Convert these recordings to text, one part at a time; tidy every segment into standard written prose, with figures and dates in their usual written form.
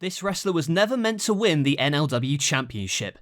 This wrestler was never meant to win the NLW Championship.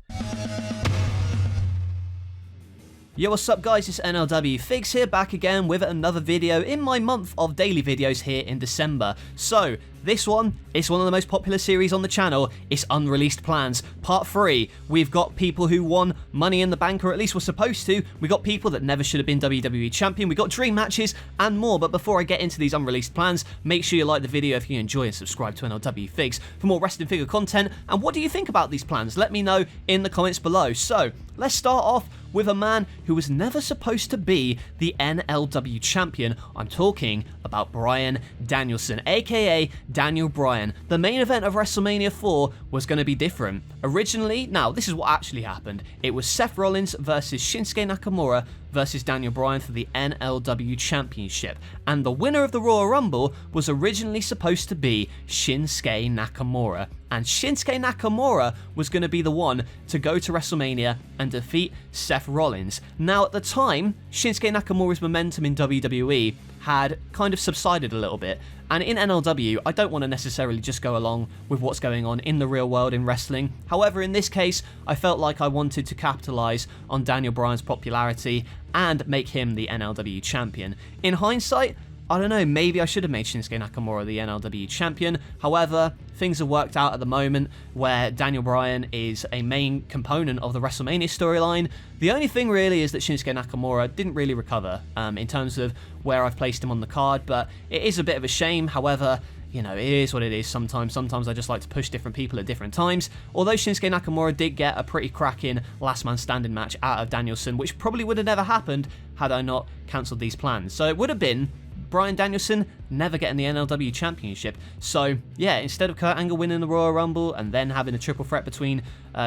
Yo, what's up guys, it's NLW Figs here, back again with another video in my month of daily videos here in December. So, this one, it's one of the most popular series on the channel. It's Unreleased Plans, Part 3. We've got people who won Money in the Bank, or at least were supposed to. We got people that never should have been WWE Champion. We got dream matches and more. But before I get into these Unreleased Plans, make sure you like the video if you enjoy and subscribe to NLW Figs for more wrestling figure content. And what do you think about these plans? Let me know in the comments below. So, let's start off with a man who was never supposed to be the NLW Champion. I'm talking about Bryan Danielson, aka Daniel Bryan. The main event of WrestleMania 4 was going to be different. Originally, now this is what actually happened. It was Seth Rollins versus Shinsuke Nakamura versus Daniel Bryan for the NLW Championship. And the winner of the Royal Rumble was originally supposed to be Shinsuke Nakamura. And Shinsuke Nakamura was going to be the one to go to WrestleMania and defeat Seth Rollins. Now at the time, Shinsuke Nakamura's momentum in WWE had kind of subsided a little bit. And in NLW, I don't want to necessarily just go along with what's going on in the real world in wrestling. However, in this case, I felt like I wanted to capitalize on Daniel Bryan's popularity and make him the NLW champion. In hindsight, I don't know, maybe I should have made Shinsuke Nakamura the NLW champion. However, things have worked out at the moment where Daniel Bryan is a main component of the WrestleMania storyline. The only thing really is that Shinsuke Nakamura didn't really recover in terms of where I've placed him on the card, but it is a bit of a shame. However, you know, it is what it is sometimes. Sometimes I just like to push different people at different times. Although Shinsuke Nakamura did get a pretty cracking last man standing match out of Danielson, which probably would have never happened had I not cancelled these plans. So it would have been Bryan Danielson never getting the NLW Championship. So, yeah, instead of Kurt Angle winning the Royal Rumble and then having a triple threat between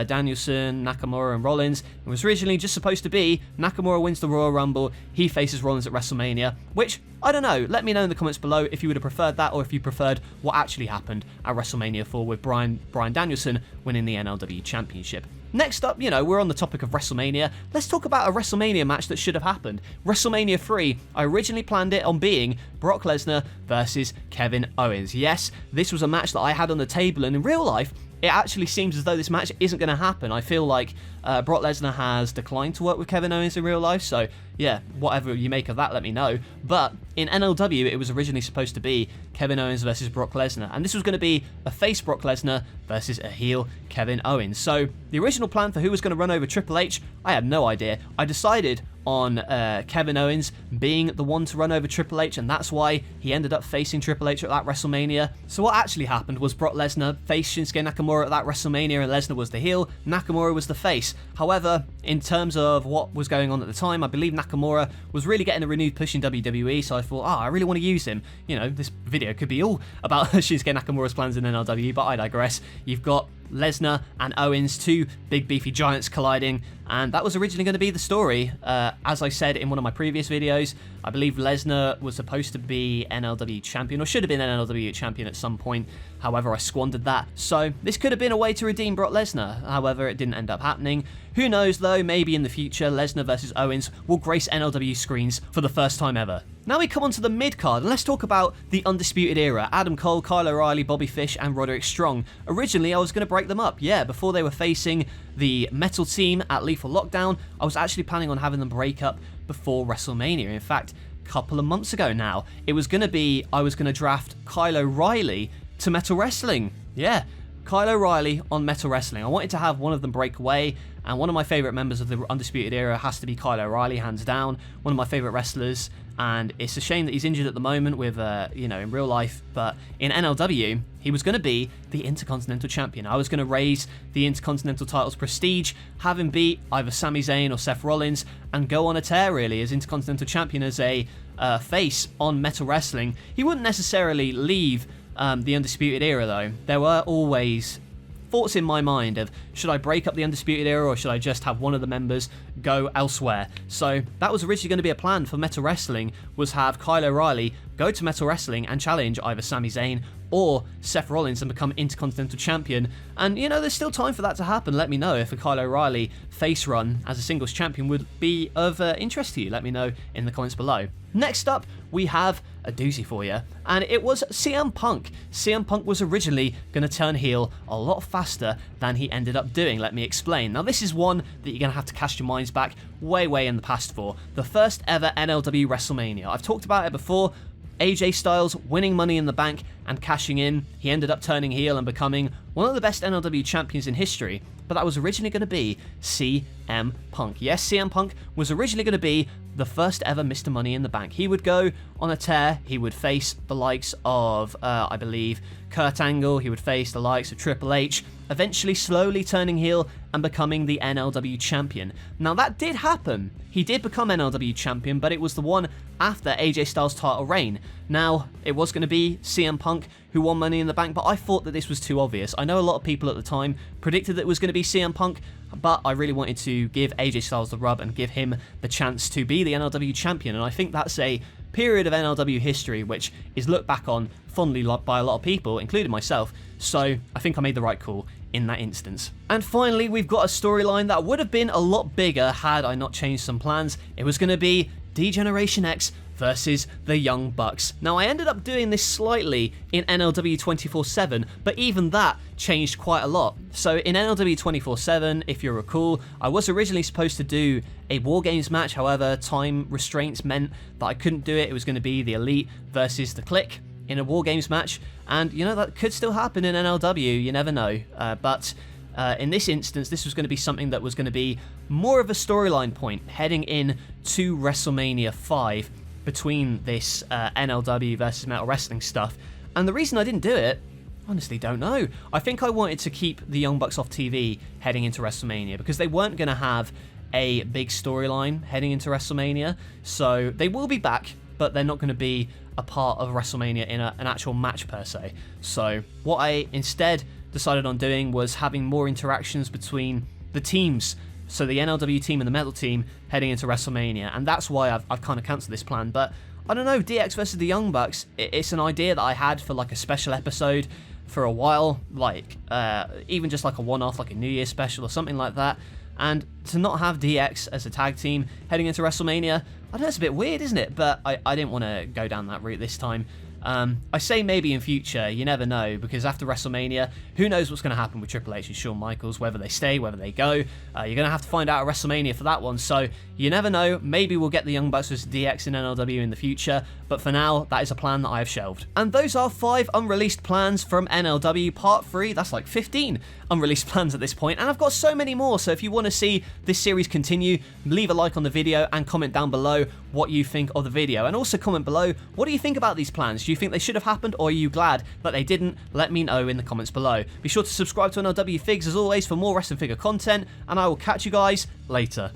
Danielson, Nakamura and Rollins, it was originally just supposed to be Nakamura wins the Royal Rumble, he faces Rollins at WrestleMania, which, I don't know, let me know in the comments below if you would have preferred that or if you preferred what actually happened at WrestleMania 4 with Bryan Danielson winning the NLW Championship. Next up, you know, we're on the topic of WrestleMania. Let's talk about a WrestleMania match that should have happened. WrestleMania 3, I originally planned it on being Brock Lesnar versus Kevin Owens. Yes, this was a match that I had on the table, and in real life, it actually seems as though this match isn't going to happen. I feel like Brock Lesnar has declined to work with Kevin Owens in real life, so yeah, whatever you make of that, let me know. But in NLW, it was originally supposed to be Kevin Owens versus Brock Lesnar, and this was going to be a face Brock Lesnar versus a heel Kevin Owens. So the original plan for who was going to run over Triple H, I had no idea. I decided on Kevin Owens being the one to run over Triple H, and that's why he ended up facing Triple H at that WrestleMania. So what actually happened was Brock Lesnar faced Shinsuke Nakamura at that WrestleMania, and Lesnar was the heel, Nakamura was the face. However, in terms of what was going on at the time, I believe Nakamura was really getting a renewed push in WWE, so I thought, I really want to use him. You know, this video could be all about Shinsuke Nakamura's plans in NLW, but I digress. You've got Lesnar and Owens, two big beefy giants colliding, and that was originally going to be the story. As I said in one of my previous videos, I believe Lesnar was supposed to be NLW champion, or should have been NLW champion at some point. However, I squandered that. So this could have been a way to redeem Brock Lesnar. However, it didn't end up happening. Who knows though, maybe in the future Lesnar versus Owens will grace NLW screens for the first time ever. Now we come on to the mid-card, and let's talk about the Undisputed Era. Adam Cole, Kyle O'Reilly, Bobby Fish, and Roderick Strong. Originally, I was going to break them up. Yeah, before they were facing the Metal Team at Lethal Lockdown, I was actually planning on having them break up before WrestleMania. In fact, a couple of months ago now, it was going to be, I was going to draft Kyle O'Reilly to Metal Wrestling. Yeah, Kyle O'Reilly on Metal Wrestling. I wanted to have one of them break away, and one of my favourite members of the Undisputed Era has to be Kyle O'Reilly, hands down. One of my favourite wrestlers, and it's a shame that he's injured at the moment with, you know, in real life, but in NLW, he was going to be the Intercontinental Champion. I was going to raise the Intercontinental title's prestige, have him beat either Sami Zayn or Seth Rollins, and go on a tear, really, as Intercontinental Champion as a face on Metal Wrestling. He wouldn't necessarily leave the Undisputed Era, though. There were always thoughts in my mind of, should I break up the Undisputed Era or should I just have one of the members go elsewhere? So that was originally going to be a plan for Metal Wrestling, was have Kyle O'Reilly go to Metal Wrestling and challenge either Sami Zayn or Seth Rollins and become Intercontinental Champion. And, you know, there's still time for that to happen. Let me know if a Kyle O'Reilly face run as a singles champion would be of interest to you. Let me know in the comments below. Next up, we have a doozy for you, and it was CM Punk. CM Punk was originally going to turn heel a lot faster than he ended up doing. Let me explain. Now, this is one that you're going to have to cast your minds back way in the past for. The first ever NLW WrestleMania. I've talked about it before. AJ Styles winning Money in the Bank and cashing in. He ended up turning heel and becoming one of the best NLW champions in history, but that was originally going to be CM Punk. Yes, CM Punk was originally going to be the first ever Mr. Money in the Bank. He would go on a tear. He would face the likes of, I believe, Kurt Angle. He would face the likes of Triple H, eventually slowly turning heel and becoming the NLW champion. Now, that did happen. He did become NLW champion, but it was the one after AJ Styles' title reign. Now, it was going to be CM Punk who won Money in the Bank, but I thought that this was too obvious. I know a lot of people at the time predicted that it was going to be CM Punk, but I really wanted to give AJ Styles the rub and give him the chance to be the NLW champion, and I think that's a period of NLW history which is looked back on fondly by a lot of people, including myself, so I think I made the right call in that instance. And finally, we've got a storyline that would have been a lot bigger had I not changed some plans. It was going to be D-Generation X versus the Young Bucks. Now, I ended up doing this slightly in NLW 24/7, but even that changed quite a lot. So in NLW 24/7, if you recall, I was originally supposed to do a War Games match. However, time restraints meant that I couldn't do it. It was going to be the Elite versus the Clique in a War Games match, and you know, that could still happen in NLW, you never know, but in this instance, this was going to be something that was going to be more of a storyline point heading in to WrestleMania 5 between this NLW versus Metal Wrestling stuff. And the reason I didn't do it, honestly don't know. I think I wanted to keep the Young Bucks off TV heading into WrestleMania because they weren't going to have a big storyline heading into WrestleMania. So they will be back, but they're not going to be a part of WrestleMania in an actual match per se. So what I instead decided on doing was having more interactions between the teams, so the NLW team and the Metal team heading into WrestleMania, and that's why I've kind of cancelled this plan. But I don't know, DX versus the Young Bucks, it's an idea that I had for like a special episode for a while, like even just like a one-off, like a New Year's special or something like that. And to not have DX as a tag team heading into WrestleMania, I know it's a bit weird, isn't it? But I didn't want to go down that route this time. I say maybe in future, you never know, because after WrestleMania, who knows what's going to happen with Triple H and Shawn Michaels, whether they stay, whether they go. You're going to have to find out at WrestleMania for that one, so you never know. Maybe we'll get the Young Bucks versus DX in NLW in the future, but for now, that is a plan that I have shelved. And those are 5 unreleased plans from NLW Part 3. That's like 15 unreleased plans at this point, and I've got so many more, so if you want to see this series continue, leave a like on the video and comment down below what you think of the video, and also comment below, what do you think about these plans? Do you think they should have happened, or are you glad that they didn't? Let me know in the comments below. Be sure to subscribe to NLW Figs as always for more wrestling figure content, and I will catch you guys later.